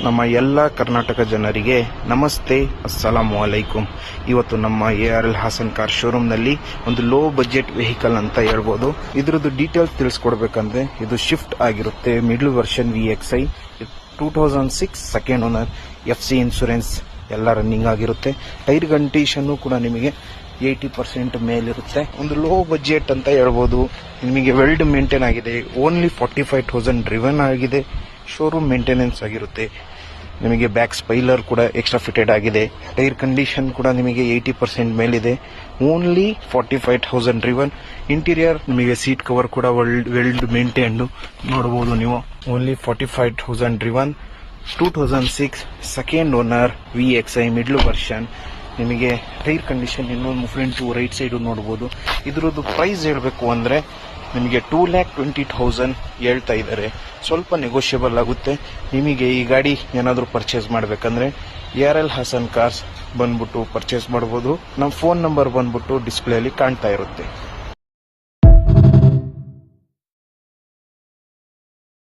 ನಮ್ಮ ಎಲ್ಲ ಕರ್ನಾಟಕ ಜನರಿಗೆ ನಮಸ್ತೆ, ಅಸ್ಸಲಾಮು ಅಲೈಕುಂ. ಇವತ್ತು ನಮ್ಮ ARL ಹಾಸನ್ ಕಾರ್ ಶೋರೂಮ್ನಲ್ಲಿ ಒಂದು ಲೋ ಬಜೆಟ್ ವೆಹಿಕಲ್ ಅಂತ ಹೇಳ್ಬೋದು. ಇದ್ರದ್ದು ಡೀಟೇಲ್ಸ್ ತಿಳಿಸ್ಕೊಡ್ಬೇಕಂದ್ರೆ ಇದು ಶಿಫ್ಟ್ ಆಗಿರುತ್ತೆ, middle version VXI 2006 second owner, FC insurance ಎಲ್ಲ ರನ್ನಿಂಗ್ ಆಗಿರುತ್ತೆ. ಟೈರ್ ಕಂಡೀಷನ್ ಕೂಡ ನಿಮಗೆ 80% ಮೇಲಿರುತ್ತೆ. ಒಂದು ಲೋ ಬಜೆಟ್ ಅಂತ ಹೇಳ್ಬೋದು. ನಿಮಗೆ ವೆಲ್ಡ್ ಮೇಂಟೈನ್ ಆಗಿದೆ, ಓನ್ಲಿ 45,000 ಡ್ರಿವನ್ ಆಗಿದೆ. ಶೋರೂಮ್ ಮೇಂಟೆನೆನ್ಸ್ ಆಗಿರುತ್ತೆ. ನಿಮಗೆ ಬ್ಯಾಕ್ ಸ್ಪೈಲರ್ ಕೂಡ ಎಕ್ಸ್ಟ್ರಾ ಫಿಟೆಡ್ ಆಗಿದೆ. ಟೈರ್ ಕಂಡೀಷನ್ ಕೂಡ ನಿಮಗೆ 80% ಮೇಲಿದೆ. Only 45,000 driven. ಇಂಟೀರಿಯರ್ ನಿಮಗೆ ಸೀಟ್ ಕವರ್ ಕೂಡ ವೆಲ್ಡ್ ಮೇಂಟೈನ್ಡ್ ನೋಡಬಹುದು ನೀವು. Only 45,000 driven, 2006 second owner VXI middle version. ನಿಮಗೆ ಟೈರ್ ಕಂಡೀಷನ್ ಇನ್ನೊಂದು ಫ್ರಂಟ್ ಟು ರೈಟ್ ಸೈಡ್ ನೋಡಬಹುದು. ಇದ್ರದ್ದು ಪ್ರೈಸ್ ಹೇಳಬೇಕು ಅಂದ್ರೆ ನಿಮಗೆ 2,20,000 ಹೇಳ್ತಾ ಇದ್ದಾರೆ. ಸ್ವಲ್ಪ ನೆಗೋಷಿಯಬಲ್ ಆಗುತ್ತೆ. ನಿಮಗೆ ಈ ಗಾಡಿ ಏನಾದರೂ ಪರ್ಚೇಸ್ ಮಾಡಬೇಕಂದ್ರೆ ARL ಹಾಸನ್ ಕಾರ್ಸ್ ಬಂದ್ಬಿಟ್ಟು ಪರ್ಚೇಸ್ ಮಾಡಬಹುದು. ನಮ್ಮ ಫೋನ್ ನಂಬರ್ ಬಂದ್ಬಿಟ್ಟು ಡಿಸ್ಪ್ಲೇ ಅಲ್ಲಿ ಕಾಣ್ತಾ ಇರುತ್ತೆ.